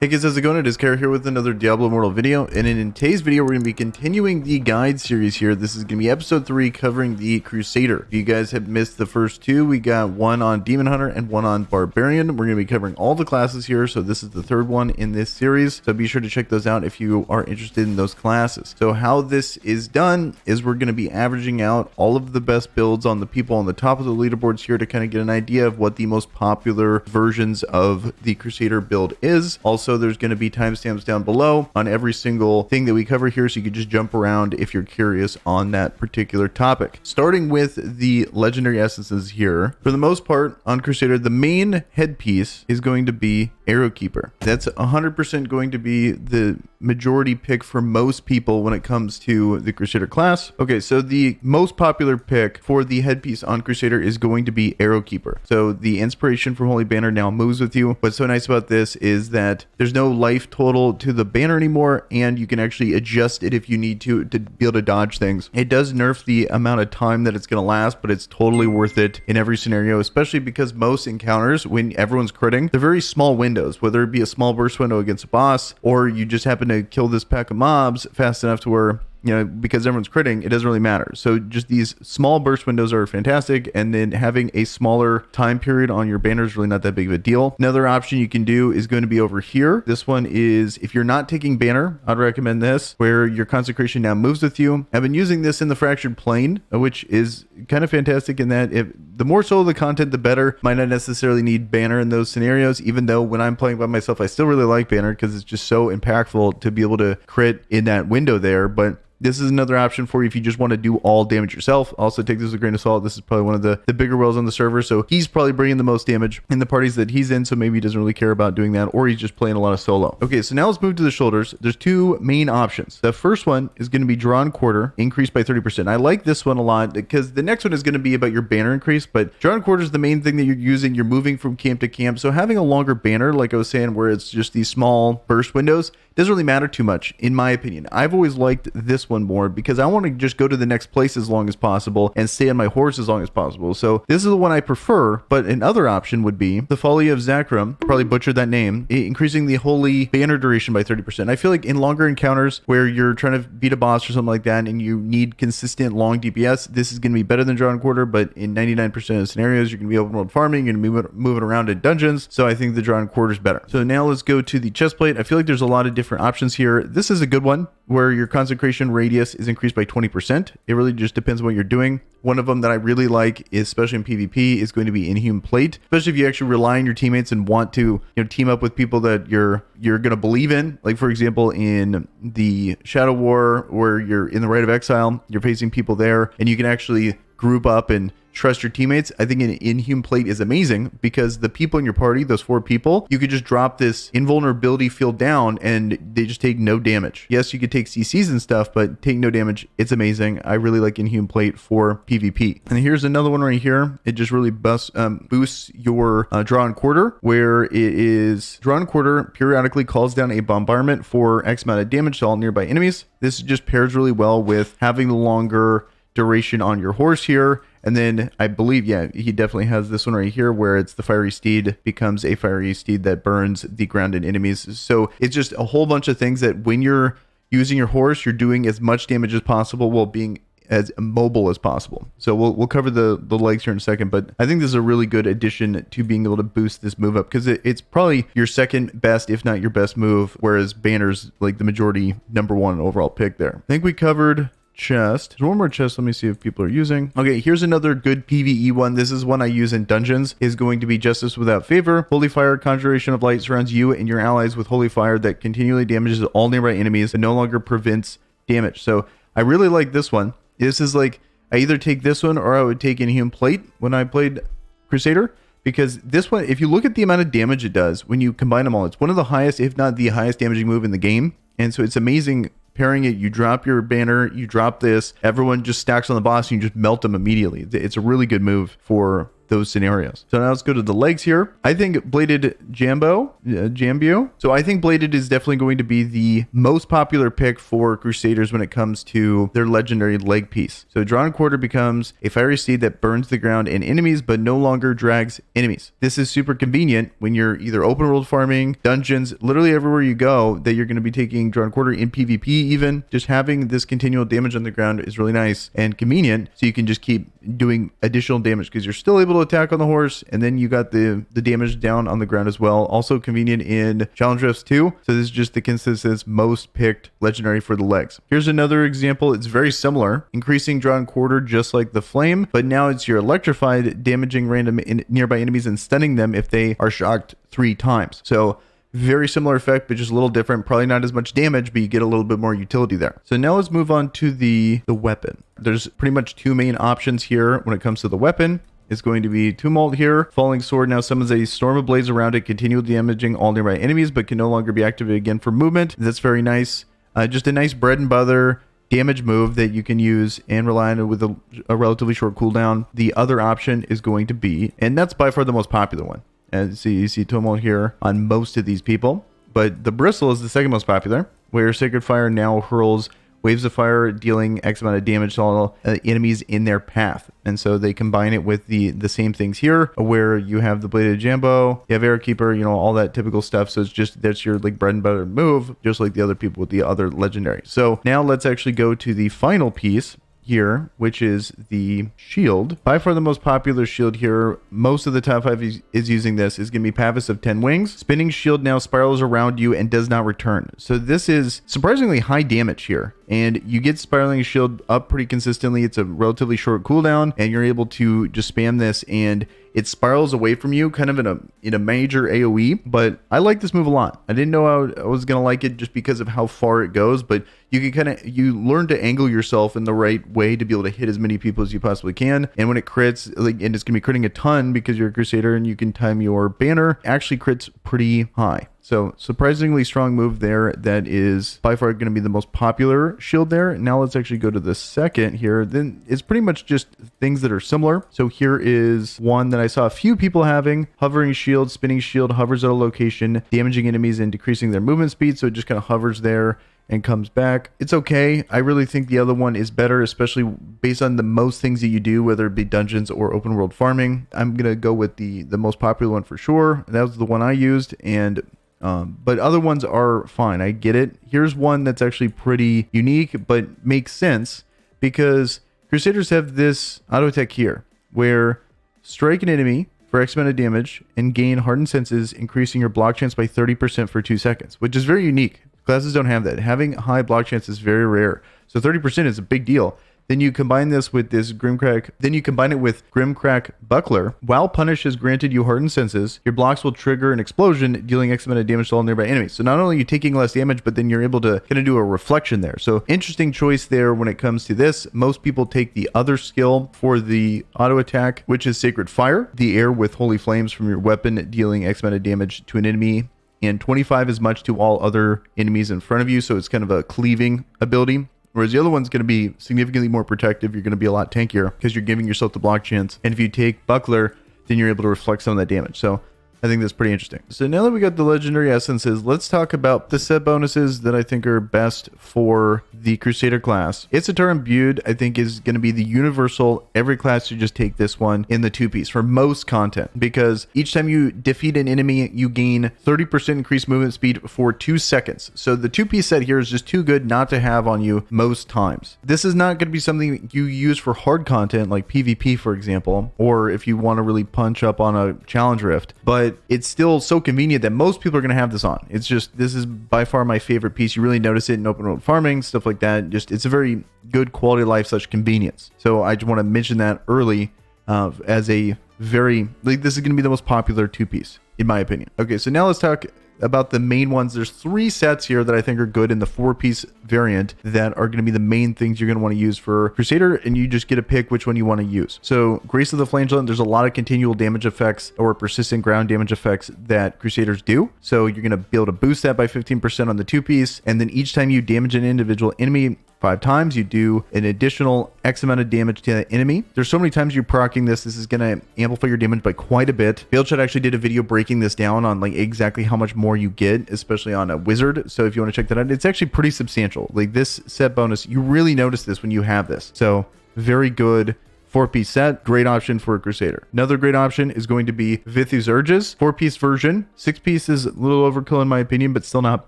Hey guys, how's it going? It is Kara here with another Diablo Immortal video, and in today's video we're going to be continuing the guide series here. This is going to be episode 3 covering the Crusader. If you guys have missed the first two, we got one on Demon Hunter and one on Barbarian. We're going to be covering all the classes here, so this is the third one in this series, so be sure to check those out if you are interested in those classes. So how this is done is we're going to be averaging out all of the best builds on the people on the top of the leaderboards here to kind of get an idea of what the most popular versions of the Crusader build is. Also, there's going to be timestamps down below on every single thing that we cover here, so you can just jump around if you're curious on that particular topic. Starting with the legendary essences here, for the most part on Crusader, the main headpiece is going to be Arrow Keeper. That's 100% going to be the majority pick for most people when it comes to the Crusader class. Okay, so the most popular pick for the headpiece on Crusader is going to be Arrow Keeper. So the inspiration from Holy Banner now moves with you. What's so nice about this is that there's no life total to the banner anymore, and you can actually adjust it if you need to be able to dodge things. It does nerf the amount of time that it's going to last, but it's totally worth it in every scenario, especially because most encounters, when everyone's critting, they're very small windows, whether it be a small burst window against a boss, or you just happen to kill this pack of mobs fast enough to where, you know, because everyone's critting, it doesn't really matter. So just these small burst windows are fantastic, and then having a smaller time period on your banner is really not that big of a deal. Another option you can do is going to be over here. This one is, if you're not taking banner, I'd recommend this, where your consecration now moves with you. I've been using this in the fractured plane, which is kind of fantastic in that if the more solo the content, the better. Might not necessarily need banner in those scenarios, even though when I'm playing by myself, I still really like banner because it's just so impactful to be able to crit in that window there. But this is another option for you if you just want to do all damage yourself. Also, take this with a grain of salt. This is probably one of the bigger whales on the server, so he's probably bringing the most damage in the parties that he's in, so maybe he doesn't really care about doing that, or he's just playing a lot of solo. Okay, so now let's move to the shoulders. There's two main options. The first one is going to be Drawn Quarter, increased by 30%. I like this one a lot because the next one is going to be about your banner increase, but Drawn Quarter is the main thing that you're using. You're moving from camp to camp, so having a longer banner, like I was saying, where it's just these small burst windows, doesn't really matter too much, in my opinion. I've always liked this one more because I want to just go to the next place as long as possible and stay on my horse as long as possible. So this is the one I prefer, but another option would be the Folly of Zakram, probably butchered that name, increasing the holy banner duration by 30%. I feel like in longer encounters where you're trying to beat a boss or something like that and you need consistent long DPS, this is going to be better than Drawn Quarter, but in 99% of scenarios, you're going to be open world farming, you're going to be moving around in dungeons, so I think the Drawn Quarter is better. So now let's go to the chest plate. I feel like there's a lot of different options here. This is a good one where your consecration radius is increased by 20%. It really just depends on what you're doing. One of them that I really like, especially in PvP, is going to be Inhume Plate, especially if you actually rely on your teammates and want to, you know, team up with people that you're going to believe in. Like, for example, in the Shadow War, where you're in the Rite of Exile, you're facing people there, and you can actually group up and trust your teammates. I think an Inhume Plate is amazing because the people in your party, those 4 people, you could just drop this invulnerability field down and they just take no damage. Yes, you could take CCs and stuff, but take no damage. It's amazing. I really like Inhume Plate for PvP. And here's another one right here. It just really boosts your Drawn Quarter, where it is Drawn Quarter periodically calls down a bombardment for X amount of damage to all nearby enemies. This just pairs really well with having the longer duration on your horse here. And then I believe, yeah, he definitely has this one right here where it's the fiery steed becomes a fiery steed that burns the grounded enemies. So it's just a whole bunch of things that when you're using your horse, you're doing as much damage as possible while being as mobile as possible. So we'll cover the legs here in a second, but I think this is a really good addition to being able to boost this move up because it's probably your second best, if not your best move, whereas Banner's like the majority #1 overall pick there. I think we covered chest. There's one more chest. Let me see if people are using. Okay, here's another good PvE one. This is one I use in dungeons. Is going to be Justice Without Favor. Holy Fire, Conjuration of Light surrounds you and your allies with Holy Fire that continually damages all nearby enemies and no longer prevents damage. So I really like this one. This is like, I either take this one or I would take Inhume Plate when I played Crusader, because this one, if you look at the amount of damage it does when you combine them all, it's one of the highest, if not the highest damaging move in the game. And so it's amazing pairing it. You drop your banner, you drop this, everyone just stacks on the boss and you just melt them immediately. It's a really good move for those scenarios. So now let's go to the legs here. I think Bladed Jambio. So I think Bladed is definitely going to be the most popular pick for Crusaders when it comes to their legendary leg piece. So Drawn Quarter becomes a fiery steed that burns the ground and enemies, but no longer drags enemies. This is super convenient when you're either open world farming, dungeons, literally everywhere you go that you're going to be taking Drawn Quarter in PvP even. Just having this continual damage on the ground is really nice and convenient, so you can just keep doing additional damage because you're still able to attack on the horse, and then you got the damage down on the ground as well. Also convenient in challenge drifts too. So this is just the consistent most picked legendary for the legs. Here's another example. It's very similar, increasing Drawn Quarter just like the flame, but now it's your electrified, damaging random nearby enemies and stunning them if they are shocked 3 times. So very similar effect, but just a little different. Probably not as much damage, but you get a little bit more utility there. So now let's move on to the weapon. There's pretty much 2 main options here when it comes to the weapon. It's going to be Tumult here. Falling Sword now summons a storm of blades around it, continually damaging all nearby enemies, but can no longer be activated again for movement. That's very nice. Just a nice bread and butter damage move that you can use and rely on it with a relatively short cooldown. The other option is going to be, and that's by far the most popular one. As you see Tumult here on most of these people, but the Bristle is the second most popular, where Sacred Fire now hurls waves of fire, dealing X amount of damage to all enemies in their path. And so they combine it with the same things here, where you have the Bladed Jambo, you have Air Keeper, you know, all that typical stuff. So it's just, that's your like bread and butter move, just like the other people with the other legendary. So now let's actually go to the final piece here, which is the shield. By far the most popular shield here. Most of the top 5 is using this. Is going to be Pavis of 10 Wings. Spinning shield now spirals around you and does not return. So this is surprisingly high damage here, and you get spiraling shield up pretty consistently. It's a relatively short cooldown, and you're able to just spam this, and it spirals away from you kind of in a major AoE. But I like this move a lot. I didn't know I was gonna like it just because of how far it goes, but you can you learn to angle yourself in the right way to be able to hit as many people as you possibly can. And when it crits, like, and it's gonna be critting a ton because you're a Crusader and you can time your banner, actually crits pretty high. So surprisingly strong move there. That is by far going to be the most popular shield there. Now let's actually go to the second here. Then it's pretty much just things that are similar. So here is one that I saw a few people having. Hovering shield, spinning shield, hovers at a location, damaging enemies and decreasing their movement speed. So it just kind of hovers there and comes back. It's okay. I really think the other one is better, especially based on the most things that you do, whether it be dungeons or open world farming. I'm going to go with the most popular one for sure. That was the one I used, and but other ones are fine. I get it. Here's one that's actually pretty unique, but makes sense because Crusaders have this auto attack here where strike an enemy for X amount of damage and gain hardened senses, increasing your block chance by 30% for 2 seconds, which is very unique. Classes don't have that. Having high block chance is very rare. So 30% is a big deal. Then you combine this with this Grimcrack. Then you combine it with Grimcrack Buckler. While Punish has granted you hardened senses, your blocks will trigger an explosion, dealing X amount of damage to all nearby enemies. So not only are you taking less damage, but then you're able to kind of do a reflection there. So interesting choice there when it comes to this. Most people take the other skill for the auto attack, which is Sacred Fire. The air with holy flames from your weapon, dealing X amount of damage to an enemy, and 25 as much to all other enemies in front of you. So it's kind of a cleaving ability. Whereas the other one's going to be significantly more protective. You're going to be a lot tankier because you're giving yourself the block chance. And if you take Buckler, then you're able to reflect some of that damage. So I think that's pretty interesting. So now that we got the legendary essences, let's talk about the set bonuses that I think are best for the Crusader class. Issachar Imbued, I think, is going to be the universal. Every class should just take this one in the 2-piece for most content, because each time you defeat an enemy, you gain 30% increased movement speed for 2 seconds. So the 2-piece set here is just too good not to have on you most times. This is not going to be something you use for hard content like PvP, for example, or if you want to really punch up on a challenge rift, but it's still so convenient that most people are going to have this on. It's just, this is by far my favorite piece. You really notice it in open world farming, stuff like that. Just, it's a very good quality of life such convenience. So I just want to mention that early as a very, like, this is going to be the most popular 2-piece in my opinion. Okay, so now let's talk about the main ones. There's 3 sets here that I think are good in the 4-piece variant that are going to be the main things you're going to want to use for Crusader, and you just get to pick which one you want to use. So Grace of the Flagellant, there's a lot of continual damage effects or persistent ground damage effects that Crusaders do. So you're going to be able to boost that by 15% on the 2-piece, and then each time you damage an individual enemy, 5 times, you do an additional X amount of damage to that enemy. There's so many times you're proccing this. This is going to amplify your damage by quite a bit. Failshot actually did a video breaking this down on like exactly how much more you get, especially on a wizard. So if you want to check that out, it's actually pretty substantial. Like this set bonus, you really notice this when you have this. So very good 4-piece set, great option for a Crusader. Another great option is going to be Vithu's Urges, 4-piece version. 6-piece is a little overkill in my opinion, but still not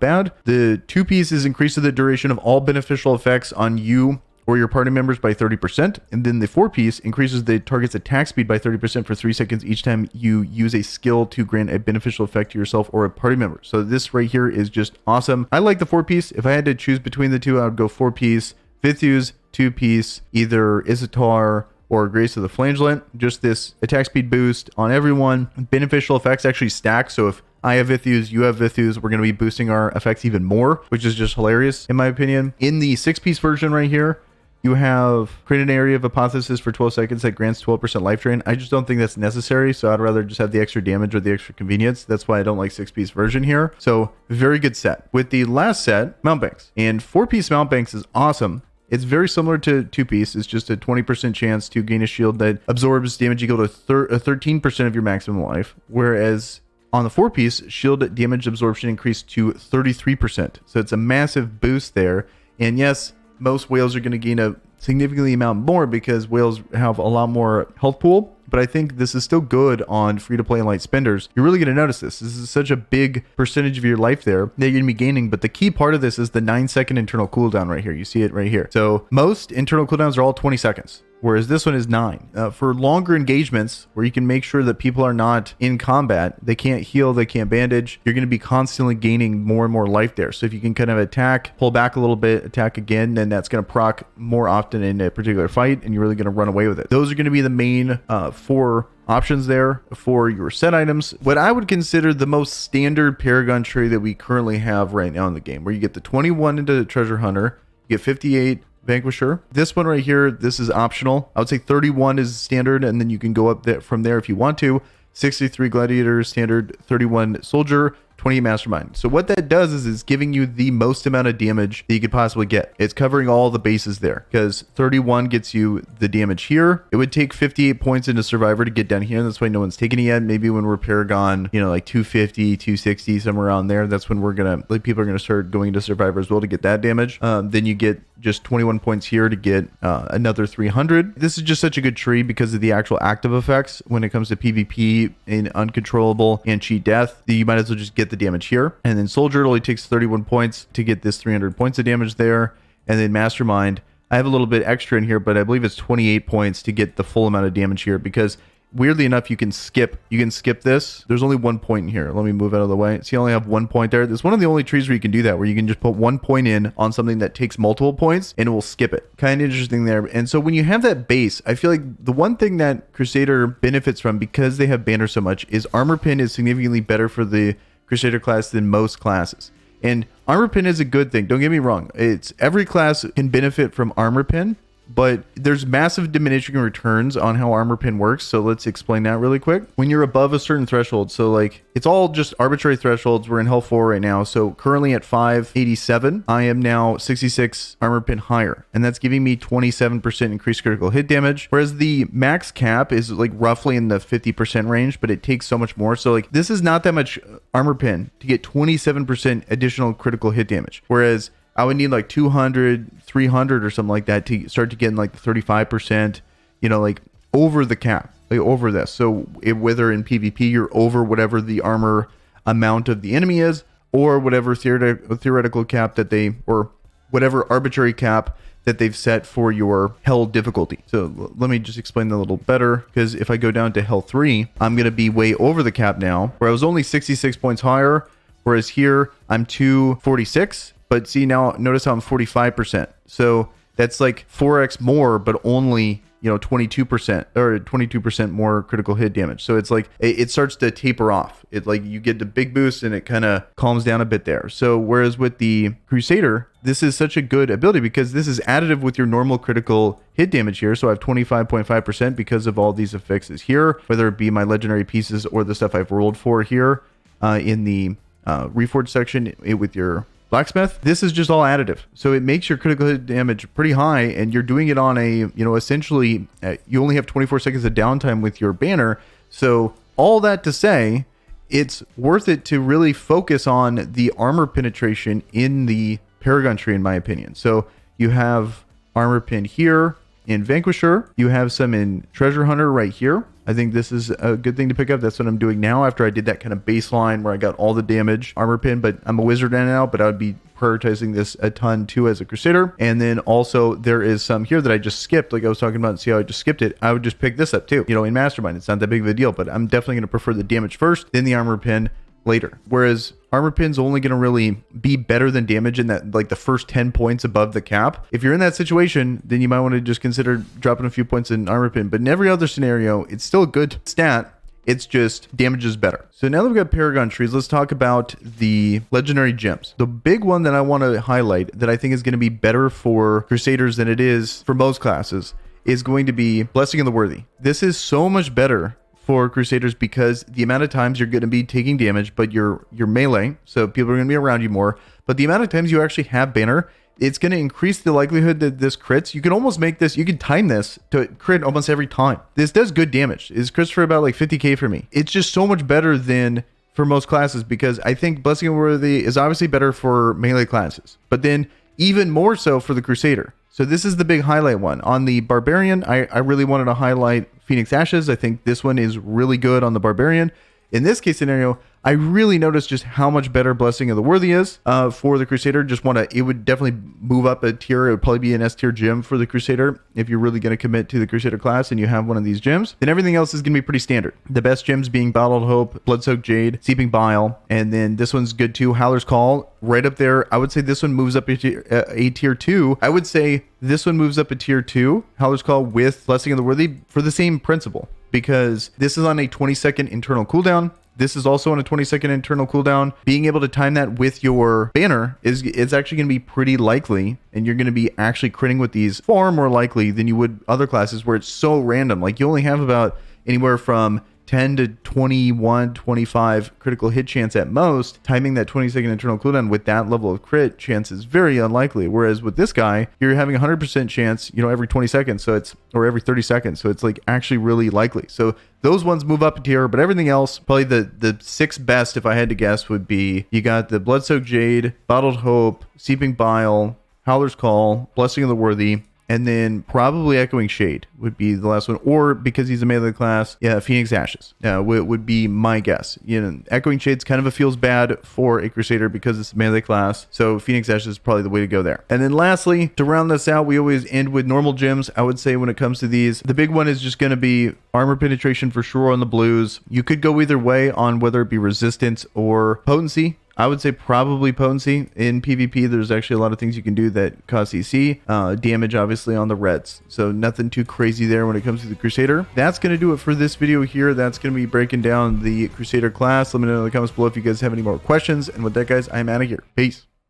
bad. The 2-piece is increases the duration of all beneficial effects on you or your party members by 30%. And then the 4-piece increases the target's attack speed by 30% for 3 seconds each time you use a skill to grant a beneficial effect to yourself or a party member. So this right here is just awesome. I like the 4-piece. If I had to choose between the two, I would go 4-piece. Vithu's 2-piece, either Isatar or Grace of the Flagelant. Just this attack speed boost on everyone. Beneficial effects actually stack. So if I have Vithu's, you have Vithu's, we're going to be boosting our effects even more, which is just hilarious in my opinion. In the 6-piece version right here, you have create an area of hypothesis for 12 seconds that grants 12% life drain. I just don't think that's necessary. So I'd rather just have the extra damage or the extra convenience. That's why I don't like 6-piece version here. So very good set. With the last set, Mount Banks. And 4-piece Mount Banks is awesome. It's very similar to 2-piece. It's just a 20% chance to gain a shield that absorbs damage equal to 13% of your maximum life. Whereas on the 4-piece, shield damage absorption increased to 33%. So it's a massive boost there. And yes, most whales are going to gain a significantly amount more because whales have a lot more health pool. But I think this is still good on free-to-play and light spenders. You're really going to notice this. This is such a big percentage of your life there that you're going to be gaining. But the key part of this is the 9-second internal cooldown right here. You see it right here. So most internal cooldowns are all 20 seconds. Whereas this one is 9. For longer engagements where you can make sure that people are not in combat, they can't heal, they can't bandage, you're going to be constantly gaining more and more life there. So if you can kind of attack, pull back a little bit, attack again, then that's going to proc more often in a particular fight, and you're really going to run away with it. Those are going to be the main 4 options there for your set items. What I would consider the most standard Paragon tree that we currently have right now in the game, where you get the 21 into Treasure Hunter, you get 58 Vanquisher. This one right here, this is optional. I would say 31 is standard, and then you can go up there from there if you want to. 63 Gladiator standard, 31 Soldier, 28 Mastermind. So what that does is it's giving you the most amount of damage that you could possibly get. It's covering all the bases there because 31 gets you the damage here. It would take 58 points into Survivor to get down here. That's why no one's taken it yet. Maybe when we're Paragon, you know, like 250, 260, somewhere around there, that's when we're going to, like, people are going to start going into Survivor as well to get that damage. Then you get just 21 points here to get another 300. This is just such a good tree because of the actual active effects when it comes to PvP in Uncontrollable and Cheat Death. You might as well just get the damage here. And then Soldier, it only takes 31 points to get this 300 points of damage there. And then Mastermind, I have a little bit extra in here, but I believe it's 28 points to get the full amount of damage here because weirdly enough, you can skip this. There's only 1 point in here. Let me move out of the way. So you only have 1 point there. There's one of the only trees where you can do that, where you can just put 1 point in on something that takes multiple points and it will skip it. Kind of interesting there. And so when you have that base, I feel like the one thing that Crusader benefits from because they have banner so much is armor pin is significantly better for the Crusader class than most classes. And armor pin is a good thing. Don't get me wrong. It's every class can benefit from armor pin, but there's massive diminishing returns on how armor pin works. So let's explain that really quick. When you're above a certain threshold, so like it's all just arbitrary thresholds. We're in Hell 4 right now. So currently at 587, I am now 66 armor pin higher. And that's giving me 27% increased critical hit damage. Whereas the max cap is like roughly in the 50% range, but it takes so much more. So like this is not that much armor pin to get 27% additional critical hit damage. Whereas I would need like 200, 300 or something like that to start to get in like the 35%, you know, like over the cap, like over this. So whether in PvP you're over whatever the armor amount of the enemy is, or whatever theoretical cap that they, or whatever arbitrary cap that they've set for your hell difficulty. So let me just explain that a little better, because if I go down to Hell 3, I'm going to be way over the cap now, where I was only 66 points higher, whereas here I'm 246. But see, now notice how I'm 45%. So that's like 4x more, but only, you know, 22% or 22% more critical hit damage. So it's like it starts to taper off. It like you get the big boost and it kind of calms down a bit there. So whereas with the Crusader, this is such a good ability because this is additive with your normal critical hit damage here. So I have 25.5% because of all these affixes here, whether it be my legendary pieces or the stuff I've rolled for here in the Reforged section with your blacksmith, this is just all additive. So it makes your critical hit damage pretty high, and you're doing it on a, you know, essentially you only have 24 seconds of downtime with your banner. So all that to say, it's worth it to really focus on the armor penetration in the Paragon tree, in my opinion. So you have armor pin here in Vanquisher. You have some in Treasure Hunter right here. I think this is a good thing to pick up. That's what I'm doing now after I did that kind of baseline where I got all the damage armor pin, but I'm a wizard now, but I would be prioritizing this a ton too as a Crusader. And then also there is some here that I just skipped, like I was talking about, see how I just skipped it. I would just pick this up too. You know, in Mastermind, it's not that big of a deal, but I'm definitely going to prefer the damage first, then the armor pin later. Whereas armor pin's only going to really be better than damage in that, like the first 10 points above the cap. If you're in that situation, then you might want to just consider dropping a few points in armor pin. But in every other scenario, it's still a good stat. It's just damage is better. So now that we've got Paragon trees, let's talk about the legendary gems. The big one that I want to highlight that I think is going to be better for Crusaders than it is for most classes is going to be Blessing of the Worthy. This is so much better for Crusaders because the amount of times you're going to be taking damage, but you're melee, so people are going to be around you more. But the amount of times you actually have banner, it's going to increase the likelihood that this crits. You can almost make this, you can time this to crit almost every time. This does good damage. It's crits for about like 50k for me. It's just so much better than for most classes because I think Blessing of the Worthy is obviously better for melee classes, but then even more so for the Crusader. So this is the big highlight one. On the Barbarian, I really wanted to highlight Phoenix Ashes. I think this one is really good on the Barbarian. In this case scenario, I really noticed just how much better Blessing of the Worthy is for the Crusader. It would definitely move up a tier. It would probably be an S tier gem for the Crusader. If you're really going to commit to the Crusader class and you have one of these gems, then everything else is going to be pretty standard. The best gems being Bottled Hope, Bloodsoaked Jade, Seeping Bile, and then this one's good too, Howler's Call, right up there. I would say this one moves up a tier 2. I would say this one moves up a tier 2, Howler's Call with Blessing of the Worthy for the same principle, because this is on a 20-second internal cooldown. This is also on a 20-second internal cooldown. Being able to time that with your banner it's actually going to be pretty likely, and you're going to be actually critting with these far more likely than you would other classes where it's so random. Like you only have about anywhere from 10 to 21, 25 critical hit chance at most. Timing that 20-second internal cooldown with that level of crit chance is very unlikely. Whereas with this guy, you're having a 100% chance, you know, every 20 seconds. So it's, or every 30 seconds. So it's like actually really likely. So those ones move up a tier, but everything else, probably the 6 best, if I had to guess, would be, you got the Bloodsoaked Jade, Bottled Hope, Seeping Bile, Howler's Call, Blessing of the Worthy, and then probably Echoing Shade would be the last one. Or because he's a melee class, yeah, Phoenix Ashes would be my guess. You know, Echoing Shade's kind of a feels bad for a Crusader because it's a melee class. So Phoenix Ashes is probably the way to go there. And then lastly, to round this out, we always end with normal gems. I would say when it comes to these, the big one is just going to be armor penetration for sure on the blues. You could go either way on whether it be resistance or potency. I would say probably potency. In PvP, there's actually a lot of things you can do that cause CC. Damage, obviously, on the reds. So nothing too crazy there when it comes to the Crusader. That's going to do it for this video here. That's going to be breaking down the Crusader class. Let me know in the comments below if you guys have any more questions. And with that, guys, I'm out of here. Peace.